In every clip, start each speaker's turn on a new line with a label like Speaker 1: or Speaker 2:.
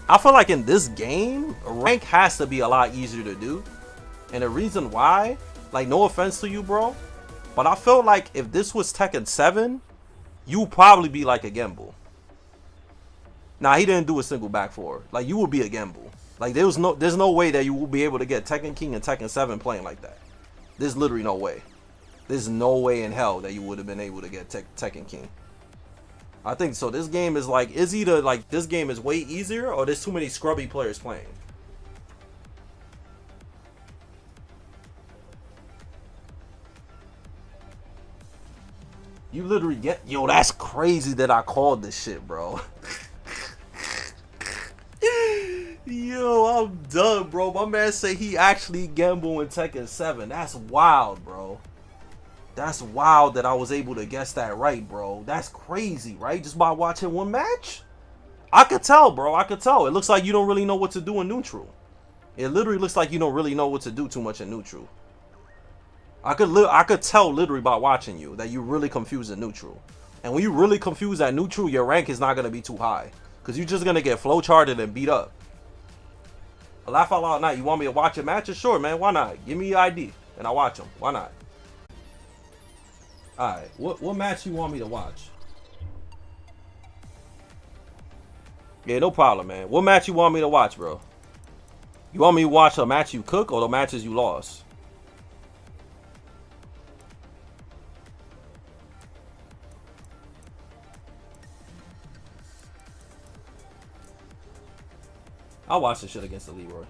Speaker 1: I feel like in this game, rank has to be a lot easier to do. And the reason why, like, no offense to you, bro, but I feel like if this was Tekken 7, you would probably be like a Gimbal. Nah, he didn't do a single back four. Like, you would be a Gimbal. Like, there's no way that you will be able to get Tekken King and Tekken 7 playing like that. There's literally no way. There's no way in hell that you would have been able to get Tekken King. I think so. This game is like, is either like this game is way easier or there's too many scrubby players playing. You literally get, yo, that's crazy that I called this shit, bro. Yo, I'm done, bro. My man say he actually gambled in Tekken 7. That's wild, bro. That's wild that I was able to guess that right, bro. That's crazy, right? Just by watching one match? I could tell, bro. I could tell. It looks like you don't really know what to do in neutral. It literally looks like you don't really know what to do too much in neutral. I could tell literally by watching you that you're really confused in neutral. And when you really confused at neutral, your rank is not going to be too high. Because you're just going to get flowcharted and beat up. A laugh out loud night. You want me to watch your matches? Sure, man. Why not? Give me your ID and I'll watch them. Why not? Alright. What match you want me to watch? Yeah, no problem, man. What match you want me to watch, bro? You want me to watch a match you cook or the matches you lost? I'll watch this shit against the Leroy.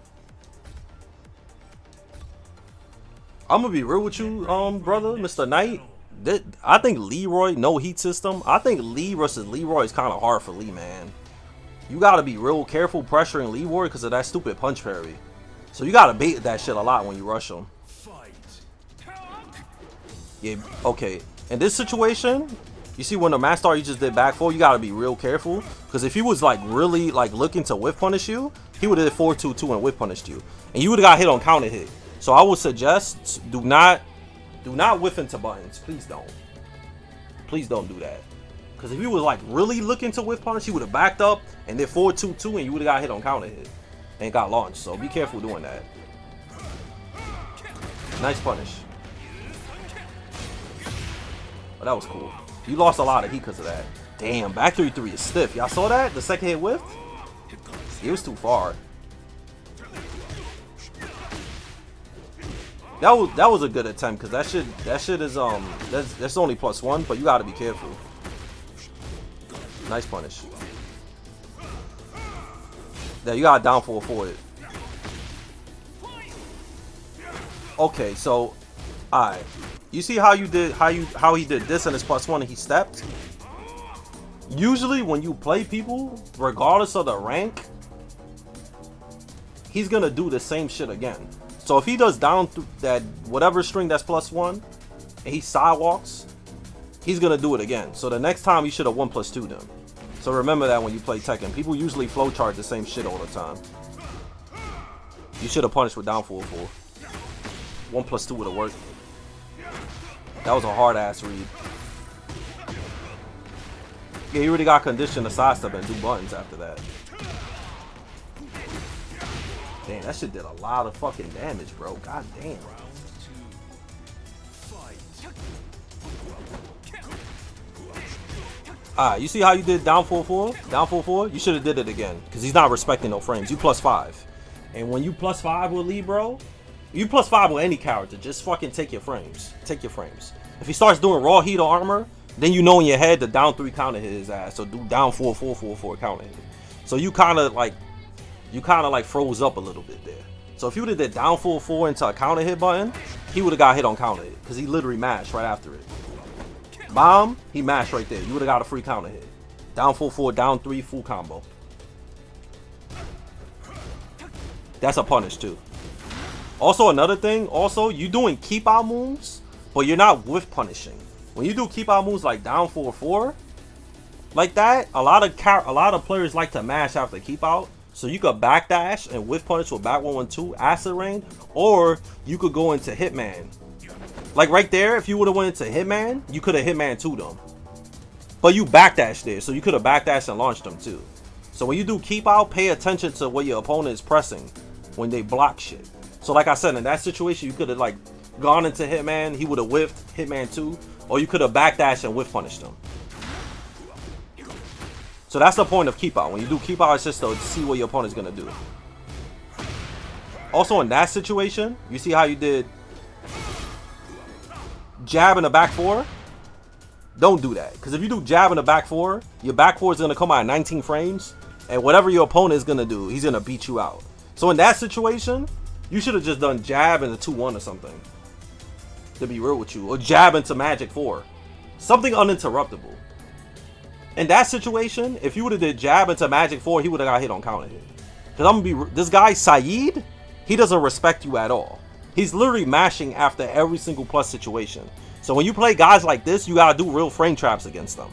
Speaker 1: I'm gonna be real with you, brother, Mr. Knight. I think Leroy, no heat system. I think Lee versus Leroy is kind of hard for Lee, man. You gotta be real careful pressuring Leroy because of that stupid punch parry. So you gotta bait that shit a lot when you rush him. Yeah, okay. In this situation, you see when the Master you just did back four, you gotta be real careful because if he was like really like looking to whiff punish you, he would have did 4-2-2 and whiff punished you, and you would have got hit on counter hit. So I would suggest do not whiff into buttons. Please don't. Please don't do that. Because if he was like really looking to whiff punish, he would have backed up and did 4-2-2 and you would have got hit on counter hit and got launched. So be careful doing that. Nice punish. But that was cool. You lost a lot of heat because of that. Damn, back 3-3 is stiff. Y'all saw that? The second hit whiffed? It was too far. That was a good attempt because that shit is that's only +1, but you gotta be careful. Nice punish. Yeah, you got down for it. Okay, so alright. You see how he did this and his +1 and he stepped? Usually when you play people, regardless of the rank, he's gonna do the same shit again. So if he does down through that whatever string that's +1 and he sidewalks, he's gonna do it again. So the next time you should have 1+2 them. So remember that when you play Tekken. People usually flowchart the same shit all the time. You should have punished with down 4-4. 1+2 would have worked. That was a hard ass read. Yeah, he already got conditioned to sidestep and do buttons after that. Damn, that shit did a lot of fucking damage, bro. God damn. Alright, you see how you did down 4-4? Down 4-4? You should have did it again. Because he's not respecting no frames. You +5. And when you +5 with Lee, bro, you +5 with any character, just fucking take your frames. Take your frames. If he starts doing raw heat or armor, then you know in your head the down 3 counter hit his ass. So do down 4-4-4-4 counter hit. So you kind of like froze up a little bit there. So if you would have did down 4-4 into a counter hit button, he would have got hit on counter hit because he literally mashed right after it. Bomb, he mashed right there. You would have got a free counter hit. Down 4-4, down 3, full combo. That's a punish too. Also another thing, you doing keep out moves, but you're not whiff punishing. When you do keep out moves like down 4-4, like that, a lot of players like to mash after keep out. So you could backdash and whiff punish with back 1-1-2 acid rain, or you could go into Hitman. Like right there, if you would have went into Hitman, you could have Hitman 2'd them. But you backdash there, so you could have backdashed and launched them too. So when you do keep out, pay attention to what your opponent is pressing when they block shit. So like I said, in that situation, you could have like gone into Hitman, he would have whiffed Hitman 2, or you could have backdashed and whiff punished him. So that's the point of keep out. When you do keep out, it's just to see what your opponent's gonna do. Also in that situation, you see how you did jab in the back four? Don't do that. Because if you do jab in the back four, your back four is gonna come out at 19 frames, and whatever your opponent is gonna do, he's gonna beat you out. So in that situation, you should have just done jab into 2-1 or something. To be real with you. Or jab into Magic 4. Something uninterruptible. In that situation, if you would have did jab into Magic 4, he would have got hit on counter hit. Because I'm gonna be this guy Saeed, he doesn't respect you at all. He's literally mashing after every single plus situation. So when you play guys like this, you gotta do real frame traps against them.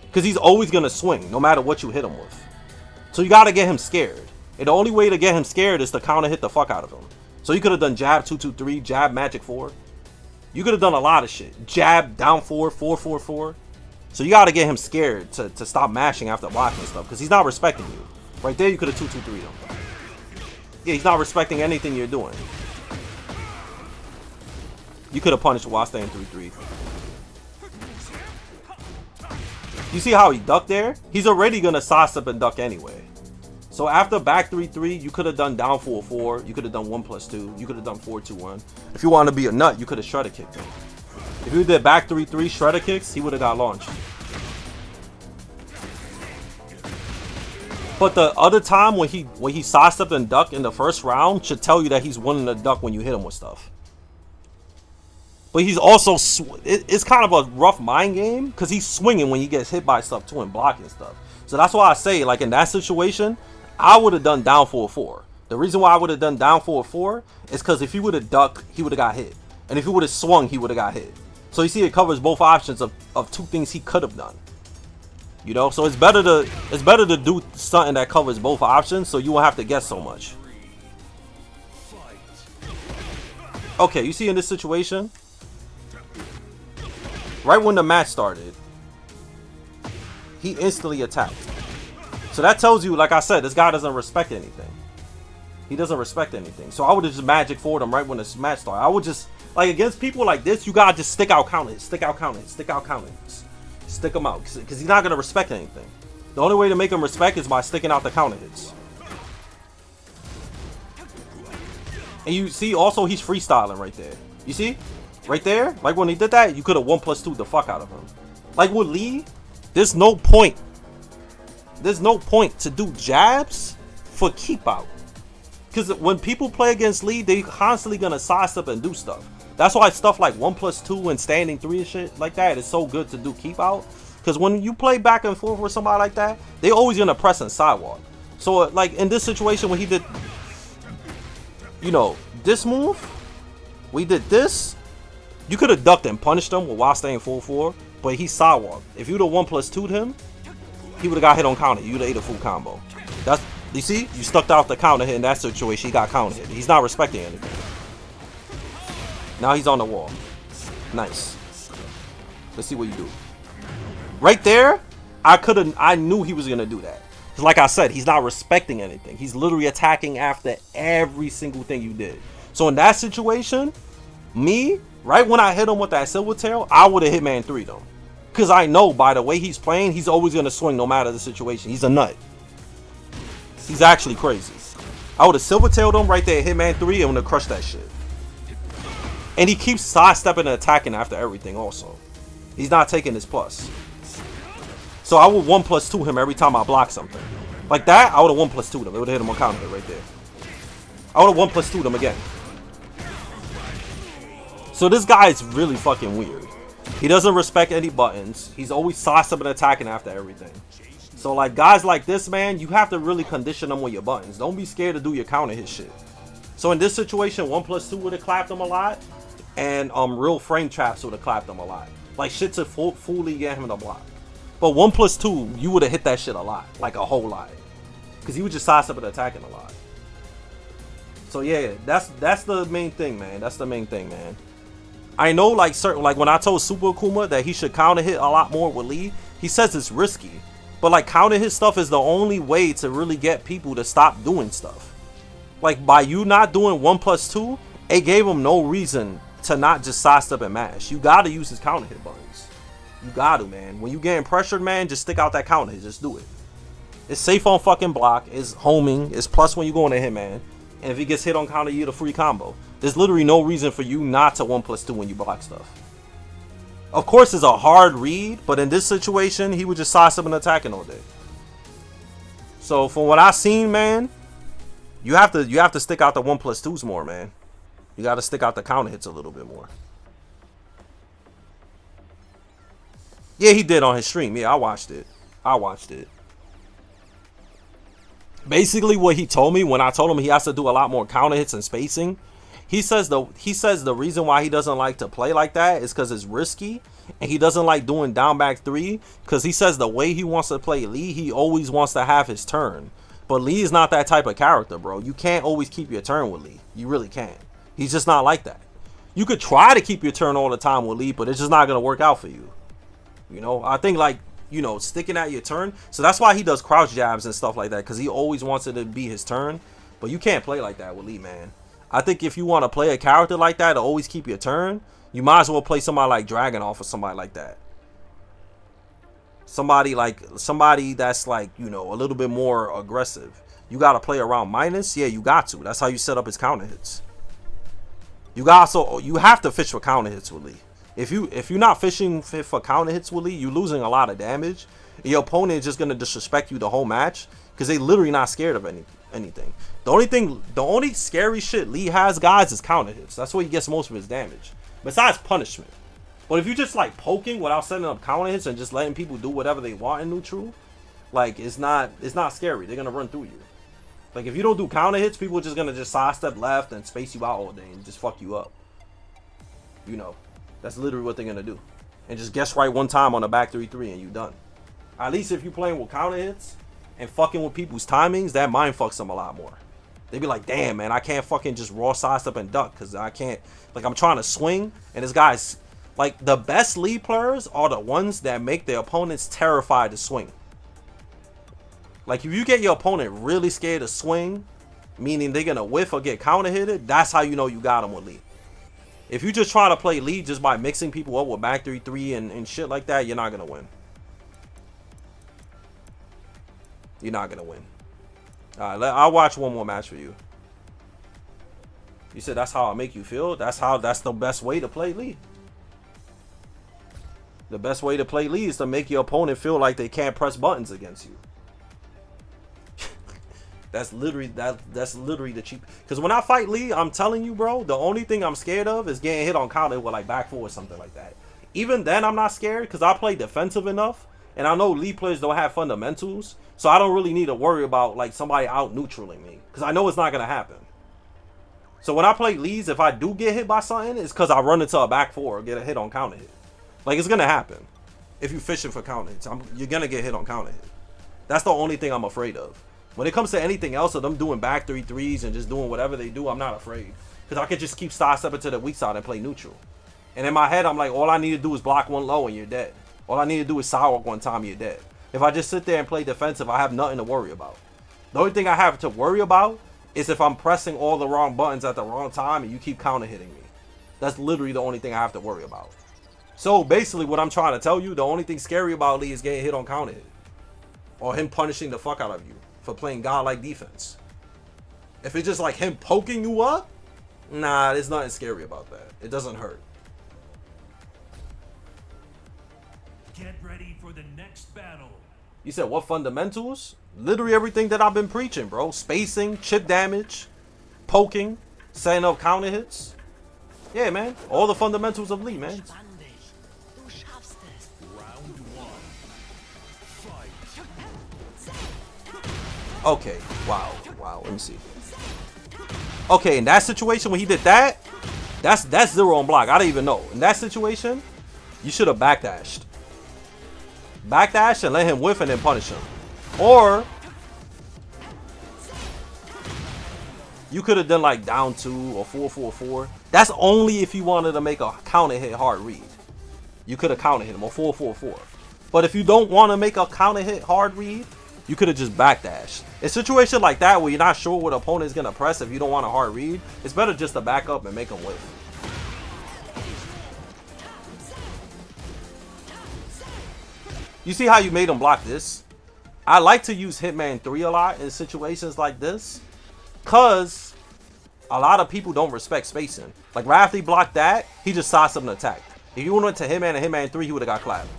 Speaker 1: Because he's always gonna swing, no matter what you hit him with. So you gotta get him scared. And the only way to get him scared is to counter hit the fuck out of him. So you could have done jab 2-2-3, jab Magic 4. You could have done a lot of shit. Jab down 4, 4-4-4. So you gotta get him scared to stop mashing after blocking stuff. Because he's not respecting you. Right there, you could have 2-2-3 him. Yeah, he's not respecting anything you're doing. You could have punished while staying 3-3. You see how he ducked there? He's already gonna sauce up and duck anyway. So after back 3-3, you could have done down 4-4. You could have done 1+2. You could have done 4-2-1. If you want to be a nut, you could have shredder kicked him. If you did back 3-3 shredder kicks, he would have got launched. But the other time when he sauced up and ducked in the first round should tell you that he's willing to duck when you hit him with stuff. But he's also it's kind of a rough mind game because he's swinging when he gets hit by stuff too and blocking stuff. So that's why I say, like in that situation, I would have done down 4-4. The reason why I would have done down 4-4 is because if he would have ducked, he would have got hit, and if he would have swung, he would have got hit. So you see, it covers both options of two things he could have done. You know, so it's better to do something that covers both options, so you won't have to guess so much. Okay, you see in this situation, right when the match started, he instantly attacked. So that tells you, like I said, this guy doesn't respect anything. He doesn't respect anything. So I would have just Magic forward him right when the match started. I would just, like against people like this, you gotta just stick out counters, stick out counters, stick out counters. Stick him out, because he's not going to respect anything. The only way to make him respect is by sticking out the counter hits. And you see, also, he's freestyling right there. You see? Right there? Like, when he did that, you could have 1+2 the fuck out of him. Like, with Lee, there's no point. There's no point to do jabs for keep out. Because when people play against Lee, they constantly going to sauce up and do stuff. That's why stuff like 1+2 and standing 3 and shit like that is so good to do keep out. Because when you play back and forth with somebody like that, they always gonna press and sidewalk. So like in this situation when he did, you know, this move, we did this, you could have ducked and punished him while staying 4-4, but he sidewalked. If you'd have 1+2'd him, he would have got hit on counter. You'd have ate a full combo. That's, you see, you stuck out the counter hit in that situation. He got counter hit. He's not respecting anything. Now he's on the wall. Nice. Let's see what you do. Right there, I knew he was gonna do that. Cause like I said, he's not respecting anything. He's literally attacking after every single thing you did. So in that situation, me, right when I hit him with that silver tail, I would have Hitman 3'd him. Cause I know by the way he's playing, he's always gonna swing no matter the situation. He's a nut. He's actually crazy. I would have silver tailed him right there, Hitman 3, and would have crushed that shit. And he keeps sidestepping and attacking after everything also. He's not taking his plus. So I would 1+2 him every time I block something. Like that, I would have 1+2'd him. It would have hit him on counter hit right there. I would have 1+2'd him again. So this guy is really fucking weird. He doesn't respect any buttons. He's always sidestepping and attacking after everything. So like guys like this, man, you have to really condition them with your buttons. Don't be scared to do your counter hit shit. So in this situation, 1+2 would have clapped him a lot. And real frame traps would have clapped him a lot. Like shit to fully get him to block. But 1+2, you would have hit that shit a lot. Like a whole lot. Because he would just sidestep and attacking a lot. So yeah, that's the main thing, man. That's the main thing, man. I know like when I told Super Akuma that he should counter hit a lot more with Lee, he says it's risky. But like counter hit stuff is the only way to really get people to stop doing stuff. Like by you not doing 1+2, it gave him no reason to not just sidestep and mash. You gotta use his counter hit buttons. You gotta, man. When you getting pressured, man, just stick out that counter hit. Just do it. It's safe on fucking block. It's homing. It's plus when you go in a hit, man. And if he gets hit on counter, you get a free combo. There's literally no reason for you not to 1+2 when you block stuff. Of course, it's a hard read, but in this situation, he would just sidestep and attacking all day. So from what I've seen, man, you have to stick out the 1+2s more, man. You got to stick out the counter hits a little bit more. Yeah, he did on his stream. Yeah, I watched it. Basically, what he told me when I told him he has to do a lot more counter hits and spacing. He says the reason why he doesn't like to play like that is because it's risky, and he doesn't like doing down back 3 because he says the way he wants to play Lee, he always wants to have his turn. But Lee is not that type of character, bro. You can't always keep your turn with Lee. You really can't. He's just not like that. You could try to keep your turn all the time with Lee, but it's just not going to work out for you. You know, I think like, you know, sticking at your turn. So that's why he does crouch jabs and stuff like that, because he always wants it to be his turn. But you can't play like that with Lee, man. I think if you want to play a character like that to always keep your turn, you might as well play somebody like Dragunov or somebody like that. Somebody that's like, you know, a little bit more aggressive. You got to play around minus. Yeah, you got to. That's how you set up his counter hits. You have to fish for counter hits with Lee. If you're not fishing for counter hits with Lee, you're losing a lot of damage. Your opponent is just gonna disrespect you the whole match because they literally not scared of anything. The only scary shit Lee has, guys, is counter hits. That's where he gets most of his damage. Besides punishment. But if you just like poking without setting up counter hits and just letting people do whatever they want in neutral, like it's not scary. They're gonna run through you. Like if you don't do counter hits, people are just gonna just sidestep left and space you out all day and just fuck you up. You know, that's literally what they're gonna do. And just guess right one time on a back 3-3 and you done. At least if you're playing with counter hits and fucking with people's timings, that mind fucks them a lot more. They be like, damn, man, I can't fucking just raw sidestep and duck because I can't. Like, I'm trying to swing, and this guy's like, the best lead players are the ones that make their opponents terrified to swing. Like, if you get your opponent really scared to swing, meaning they're gonna whiff or get counter hitted, that's how you know you got them with lead. If you just try to play lead just by mixing people up with back 3-3 and shit like that, you're not gonna win. You're not gonna win. All right, I'll watch one more match for you. You said that's how I make you feel? That's the best way to play lead. The best way to play lead is to make your opponent feel like they can't press buttons against you. That's literally the cheap. Because when I fight Lee, I'm telling you, bro, the only thing I'm scared of is getting hit on counter with like back 4 or something like that. Even then, I'm not scared because I play defensive enough, and I know Lee players don't have fundamentals, so I don't really need to worry about like somebody out neutraling me because I know it's not gonna happen. So when I play Lees, if I do get hit by something, it's because I run into a back 4 or get a hit on counter hit. Like, it's gonna happen. If you're fishing for counter hits, you're gonna get hit on counter hit. That's the only thing I'm afraid of. When it comes to anything else of them doing back 3-3s and just doing whatever they do, I'm not afraid. Because I can just keep sidestepping to the weak side and play neutral. And in my head, I'm like, all I need to do is block one low and you're dead. All I need to do is sidewalk one time, you're dead. If I just sit there and play defensive, I have nothing to worry about. The only thing I have to worry about is if I'm pressing all the wrong buttons at the wrong time and you keep counter hitting me. That's literally the only thing I have to worry about. So basically what I'm trying to tell you, the only thing scary about Lee is getting hit on counter hit. Or him punishing the fuck out of you for playing godlike defense. If it's just like him poking you up, nah, there's nothing scary about that. It doesn't hurt.
Speaker 2: Get ready for the next battle.
Speaker 1: You said what fundamentals? Literally everything that I've been preaching, bro. Spacing, chip damage, poking, setting up counter hits. Yeah, man. All the fundamentals of Lee, man.
Speaker 2: Round 1. Fight.
Speaker 1: Okay. Wow. Let me see. Okay, in that situation when he did that, that's 0 on block. I don't even know. In that situation, you should have backdashed. Backdash and let him whiff and then punish him. Or you could have done like down 2 or 4-4-4. That's only if you wanted to make a counter hit hard read. You could have counter hit him or 4-4-4. But if you don't want to make a counter hit hard read, you could have just backdashed. In a situation like that where you're not sure what opponent is going to press if you don't want a hard read, it's better just to back up and make them whiff. You see how you made him block this? I like to use Hitman 3 a lot in situations like this, because a lot of people don't respect spacing. Like right after he blocked that, he just sidestepped an attack. If you went to Hitman and Hitman 3, he would have got clapped.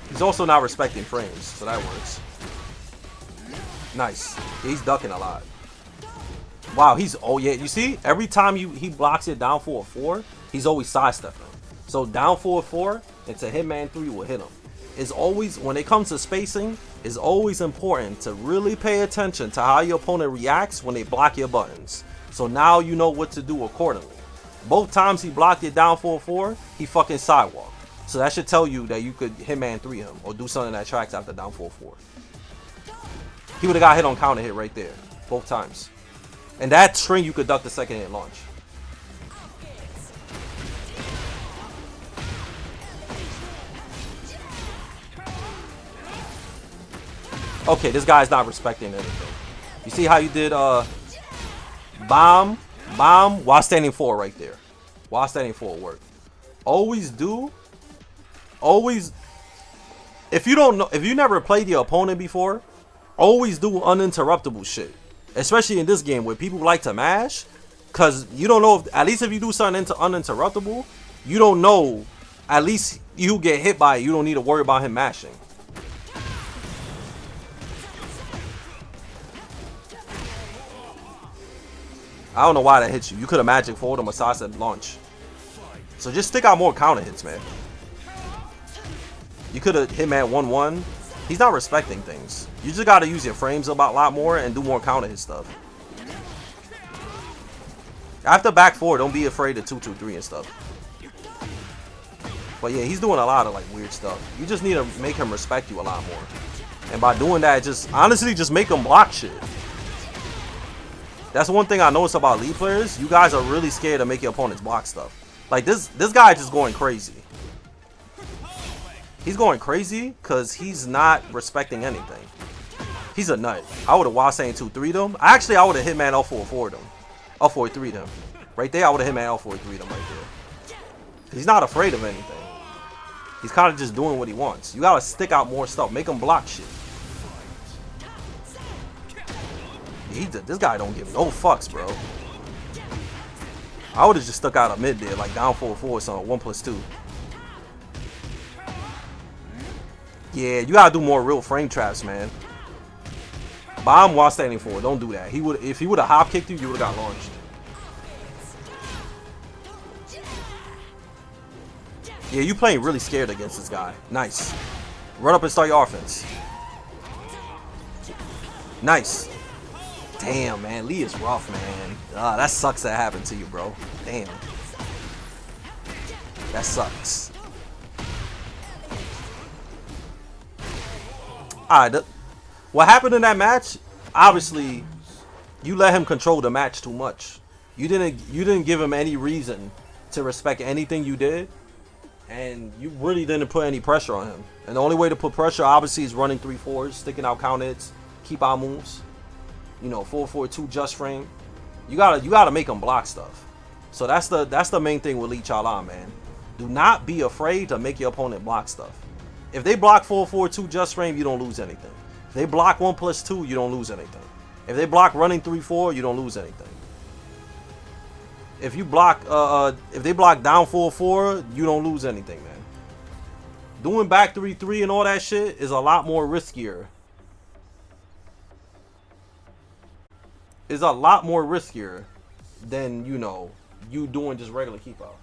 Speaker 1: He's also not respecting frames, so that works. Nice. Yeah, he's ducking a lot. Wow, he's, oh yeah, you see? Every time he blocks it down 4-4, he's always sidestepping. So down 4-4 into Hitman 3 will hit him. It's always, when it comes to spacing, it's always important to really pay attention to how your opponent reacts when they block your buttons. So now you know what to do accordingly. Both times he blocked it down 4-4, he fucking sidewalked. So that should tell you that you could Hitman 3 him or do something that tracks after down 4-4. He would have got hit on counter hit right there, both times. And that string you could duck the second hit launch. Okay, this guy's not respecting anything. You see how you did bomb while standing 4 right there. While standing 4 work. Always, if you don't know, if you never played your opponent before, always do uninterruptible shit. Especially in this game where people like to mash, cause you don't know if, at least if you do something uninterruptible, you don't know, at least you get hit by it, you don't need to worry about him mashing. I don't know why that hit you. You could have magic forward him or sidestep launch. So just stick out more counter hits, man. You could have hit man 1-1. He's not respecting things. You just got to use your frames a lot more and do more counter hit stuff. After back 4, don't be afraid of 2-2-3 and stuff. But yeah, he's doing a lot of like weird stuff. You just need to make him respect you a lot more. And by doing that, just honestly just make him block shit. That's one thing I noticed about League players. You guys are really scared to make your opponents block stuff. Like this guy just going crazy. He's going crazy because he's not respecting anything. He's a nut. I would have wild saying 2-3'd him. Actually, I would have hit man L4-4'd him. L4-3'd him. Right there, I would have hit man L4-3'd him right there. He's not afraid of anything. He's kind of just doing what he wants. You gotta stick out more stuff. Make him block shit. This guy don't give no fucks, bro. I would have just stuck out a mid there, like down 4-4 something, 1+2. Yeah, you gotta do more real frame traps, man. Bomb while standing 4. Don't do that. If he would have hop kicked you, you would have got launched. Yeah, you playing really scared against this guy. Nice. Run up and start your offense. Nice. Damn, man. Lee is rough, man. That sucks that happened to you, bro. Damn. That sucks. Alright, what happened in that match, obviously, you let him control the match too much. You didn't give him any reason to respect anything you did, and you really didn't put any pressure on him. And the only way to put pressure, obviously, is running 3-4s, sticking out count hits, keep out moves. You know, 4-4-2 just frame. You gotta make him block stuff. So that's the main thing with Lee Chala, man. Do not be afraid to make your opponent block stuff. If they block 4-4-2 just frame, you don't lose anything. If they block 1+2, you don't lose anything. If they block running 3-4, you don't lose anything. If you block if they block down 4-4, you don't lose anything, man. Doing back 3-3 and all that shit is a lot more riskier. Is a lot more riskier than, you know, you doing just regular keep out.